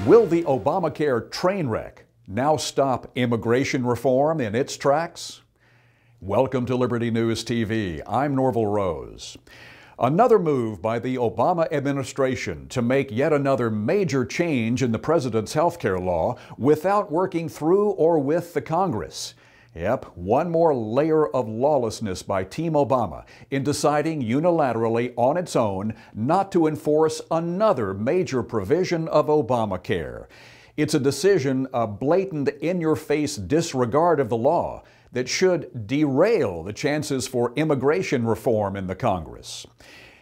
Will the Obamacare train wreck now stop immigration reform in its tracks? Welcome to Liberty News TV. I'm Norvell Rose. Another move by the Obama administration to make yet another major change in the president's health care law without working through or with the Congress. Yep, one more layer of lawlessness by Team Obama in deciding unilaterally on its own not to enforce another major provision of Obamacare. It's a decision, a blatant, in-your-face disregard of the law that should derail the chances for immigration reform in the Congress.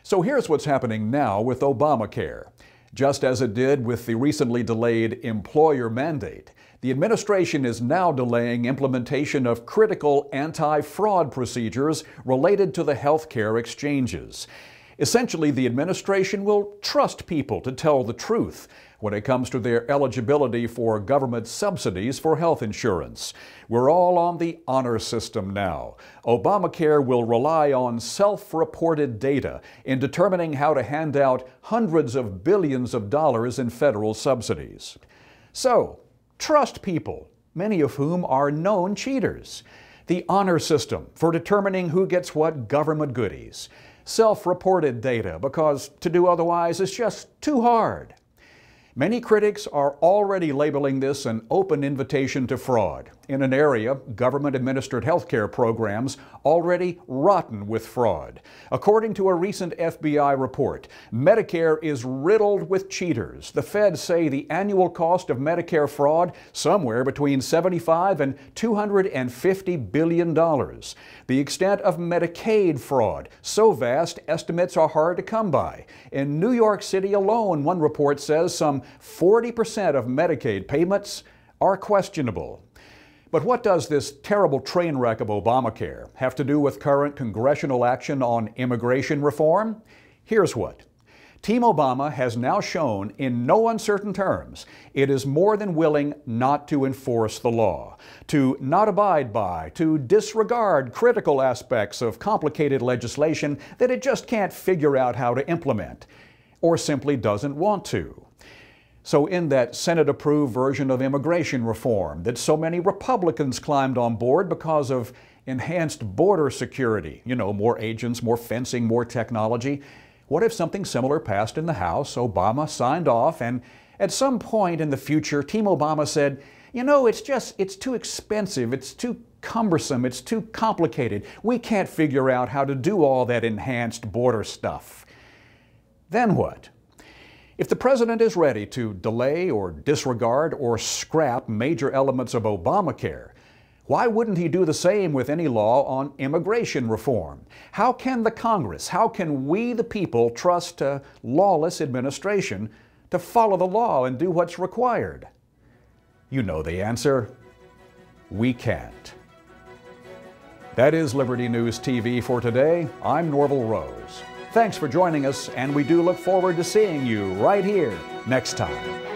So here's what's happening now with Obamacare. Just as it did with the recently delayed employer mandate, the administration is now delaying implementation of critical anti-fraud procedures related to the health care exchanges. Essentially, the administration will trust people to tell the truth when it comes to their eligibility for government subsidies for health insurance. We're all on the honor system now. Obamacare will rely on self-reported data in determining how to hand out hundreds of billions of dollars in federal subsidies. So, trust people, many of whom are known cheaters. The honor system for determining who gets what government goodies. Self-reported data, because to do otherwise is just too hard. Many critics are already labeling this an open invitation to fraud in an area, government-administered healthcare programs, already rotten with fraud. According to a recent FBI report, Medicare is riddled with cheaters. The feds say the annual cost of Medicare fraud somewhere between $75 and $250 billion. The extent of Medicaid fraud, so vast estimates are hard to come by. In New York City alone, one report says some 40% of Medicaid payments are questionable. But what does this terrible train wreck of Obamacare have to do with current congressional action on immigration reform? Here's what. Team Obama has now shown in no uncertain terms it is more than willing not to enforce the law, to not abide by, to disregard critical aspects of complicated legislation that it just can't figure out how to implement, or simply doesn't want to. So in that Senate-approved version of immigration reform that so many Republicans climbed on board because of enhanced border security, more agents, more fencing, more technology, what if something similar passed in the House, Obama signed off, and at some point in the future, Team Obama said, it's too expensive, it's too cumbersome, it's too complicated. We can't figure out how to do all that enhanced border stuff. Then what? If the president is ready to delay or disregard or scrap major elements of Obamacare, why wouldn't he do the same with any law on immigration reform? How can the Congress, how can we the people trust a lawless administration to follow the law and do what's required? You know the answer. We can't. That is Liberty News TV for today. I'm Norvell Rose. Thanks for joining us, and we do look forward to seeing you right here next time.